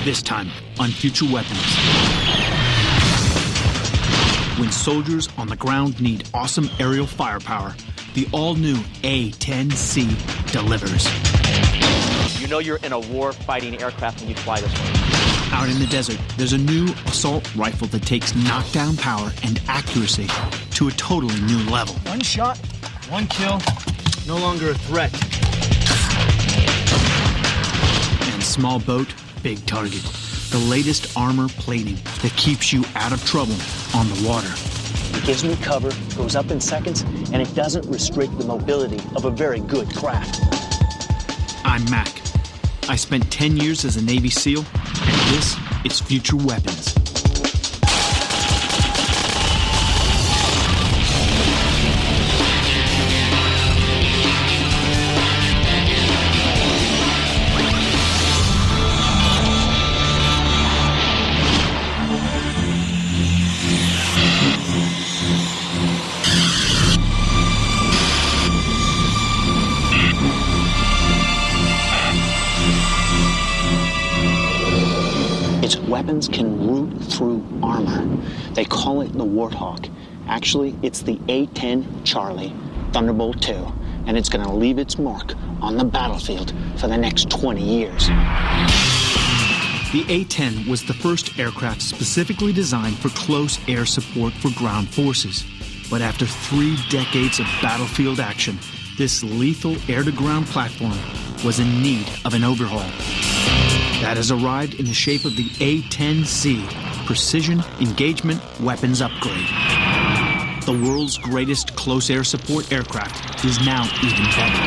This time on Future Weapons. When soldiers on the ground need awesome aerial firepower, the all-new A-10C delivers. You know you're in a war-fighting aircraft when you fly this one. Out in the desert, there's a new assault rifle that takes knockdown power and accuracy to a totally new level. One shot, one kill, no longer a threat. And small boat, big target. The latest armor plating that keeps you out of trouble on the water. It gives me cover, goes up in seconds, and it doesn't restrict the mobility of a very good craft. I'm Mac. I spent 10 years as a Navy SEAL, and this is Future Weapons. Its weapons can root through armor. They call it the Warthog. Actually, it's the A-10 Charlie, Thunderbolt 2, and it's going to leave its mark on the battlefield for the next 20 years. The A-10 was the first aircraft specifically designed for close air support for ground forces. But after 3 decades of battlefield action, this lethal air-to-ground platform was in need of an overhaul. That has arrived in the shape of the A-10C, Precision Engagement Weapons Upgrade. The world's greatest close air support aircraft is now even better.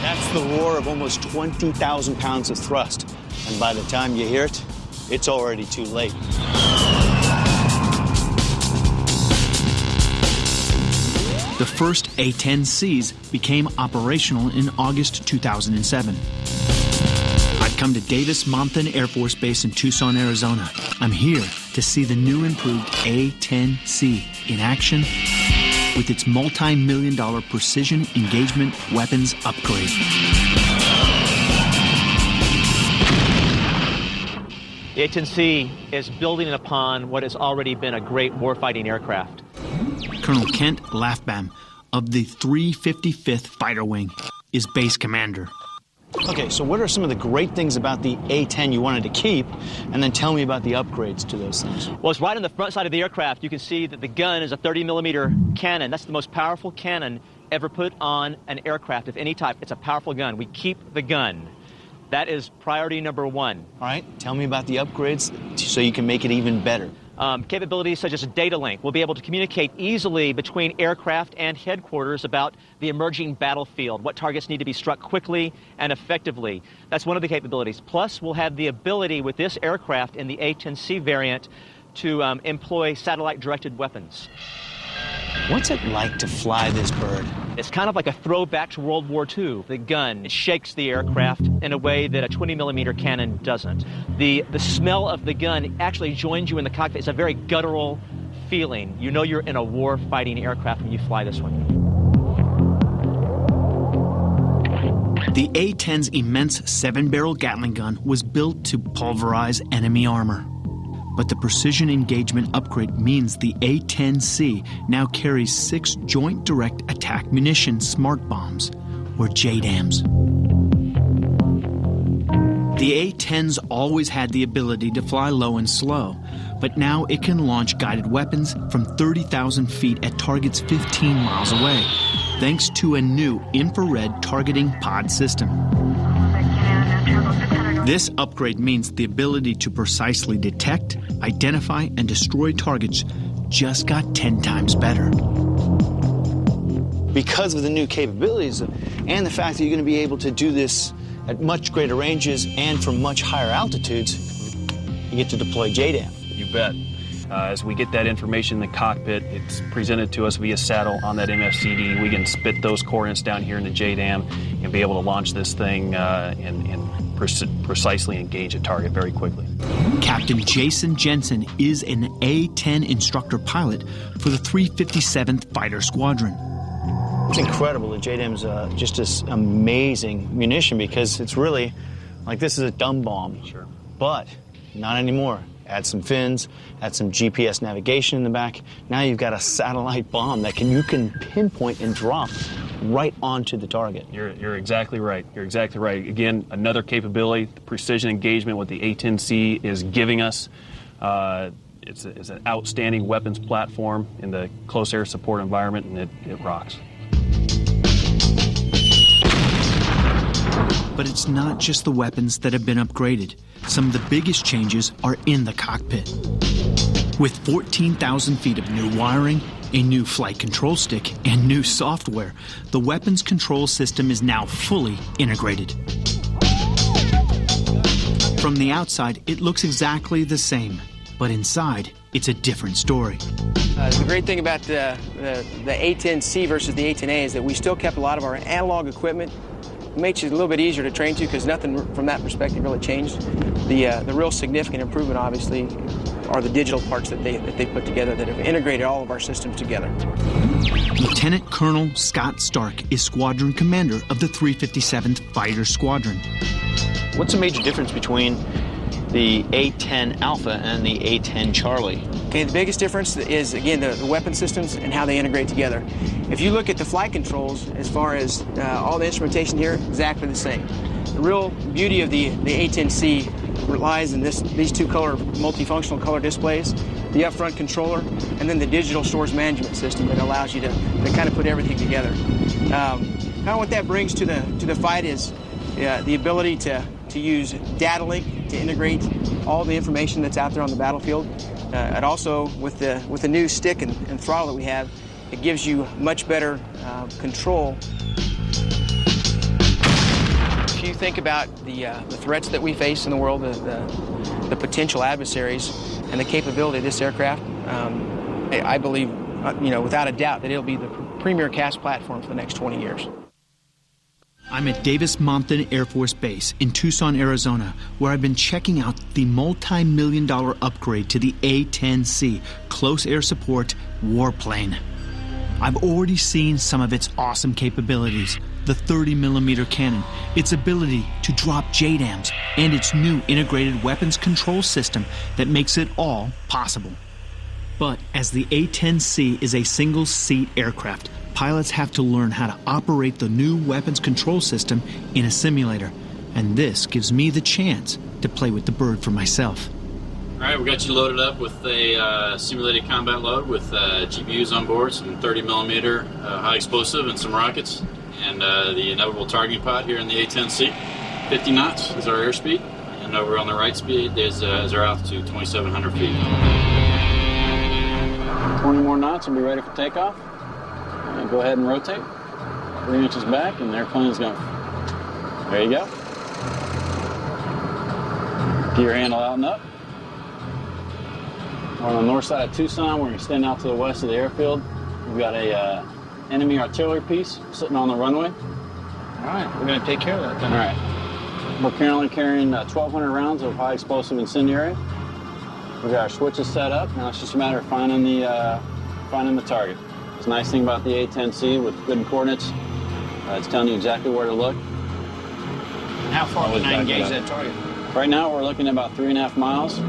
That's the roar of almost 20,000 pounds of thrust. And by the time you hear it, it's already too late. The first A-10Cs became operational in August 2007. I've come to Davis-Monthan Air Force Base in Tucson, Arizona. I'm here to see the new improved A-10C in action with its multi-million-dollar precision engagement weapons upgrade. The A-10C is building upon what has already been a great warfighting aircraft. Colonel Kent Lafbam of the 355th Fighter Wing is base commander. Okay, so what are some of the great things about the A-10 you wanted to keep? And then tell me about the upgrades to those things. Well, it's right on the front side of the aircraft. You can see that the gun is a 30-millimeter cannon. That's the most powerful cannon ever put on an aircraft of any type. It's a powerful gun. We keep the gun. That is priority number 1. All right, tell me about the upgrades so you can make it even better. Capabilities such as a data link. We'll be able to communicate easily between aircraft and headquarters about the emerging battlefield, what targets need to be struck quickly and effectively. That's one of the capabilities. Plus, we'll have the ability with this aircraft in the A-10C variant to employ satellite-directed weapons. What's it like to fly this bird? It's kind of like a throwback to World War II. The gun, it shakes the aircraft in a way that a 20-millimeter cannon doesn't. The smell of the gun actually joins you in the cockpit. It's a very guttural feeling. You know you're in a war-fighting aircraft when you fly this one. The A-10's immense 7-barrel Gatling gun was built to pulverize enemy armor. But the precision engagement upgrade means the A-10C now carries 6 Joint Direct Attack Munition smart bombs, or JDAMs. The A-10's always had the ability to fly low and slow, but now it can launch guided weapons from 30,000 feet at targets 15 miles away, thanks to a new infrared targeting pod system. This upgrade means the ability to precisely detect, identify, and destroy targets just got 10 times better. Because of the new capabilities and the fact that you're going to be able to do this at much greater ranges and from much higher altitudes, you get to deploy JDAM. You bet. As we get that information in the cockpit, it's presented to us via saddle on that MFCD. We can spit those coordinates down here in the JDAM and be able to launch this thing and precisely engage a target very quickly. Captain Jason Jensen is an A-10 instructor pilot for the 357th Fighter Squadron. It's incredible. The JDAM's just this amazing munition because it's really like this is a dumb bomb. Sure. But not anymore. Add some fins, add some GPS navigation in the back. Now you've got a satellite bomb that you can pinpoint and drop right onto the target. You're exactly right. You're exactly right. Again, another capability, the precision engagement, what the A-10C is giving us. It's an outstanding weapons platform in the close air support environment, and it rocks. But it's not just the weapons that have been upgraded. Some of the biggest changes are in the cockpit. With 14,000 feet of new wiring, a new flight control stick, and new software, the weapons control system is now fully integrated. From the outside, it looks exactly the same, but inside, it's a different story. The great thing about the A-10C versus the A-10A is that we still kept a lot of our analog equipment. It makes it a little bit easier to train to because nothing from that perspective really changed. The real significant improvement, obviously, are the digital parts that they put together that have integrated all of our systems together. Lieutenant Colonel Scott Stark is squadron commander of the 357th Fighter Squadron. What's the major difference between the A-10 Alpha and the A-10 Charlie? Okay, the biggest difference is, again, the weapon systems and how they integrate together. If you look at the flight controls, as far as all the instrumentation here, exactly the same. The real beauty of the A-10C lies in these two multifunctional color displays, the up-front controller, and then the digital source management system that allows you to kind of put everything together. Kind of what that brings to the fight is the ability to use data link to integrate all the information that's out there on the battlefield. And also, with the new stick and throttle that we have, it gives you much better control. If you think about the threats that we face in the world, the potential adversaries, and the capability of this aircraft, I believe, without a doubt, that it'll be the premier cast platform for the next 20 years. I'm at Davis-Monthan Air Force Base in Tucson, Arizona, where I've been checking out the multi-million-dollar upgrade to the A-10C close air support warplane. I've already seen some of its awesome capabilities, the 30mm cannon, its ability to drop JDAMs, and its new integrated weapons control system that makes it all possible. But as the A-10C is a single-seat aircraft, pilots have to learn how to operate the new weapons control system in a simulator, and this gives me the chance to play with the bird for myself. All right, we got you loaded up with a simulated combat load with GPUs on board, some 30mm high explosive and some rockets, and the inevitable targeting pod here in the A-10C. 50 knots is our airspeed, and over on the right speed is our altitude, 2,700 feet. 20 more knots and be ready for takeoff. Go ahead and rotate 3 inches back, and the airplane is going. There you go. Gear handle out and up. We're on the north side of Tucson. We're going to extend out to the west of the airfield. We've got a enemy artillery piece sitting on the runway. All right, we're going to take care of that then. All right. We're currently carrying 1,200 rounds of high explosive incendiary. We've got our switches set up. Now it's just a matter of finding the target. The nice thing about the A-10C with good coordinates, it's telling you exactly where to look. How far can I engage that target? Right now we're looking at about 3.5 miles.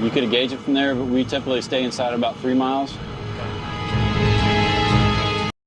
You could engage it from there, but we typically stay inside about 3 miles.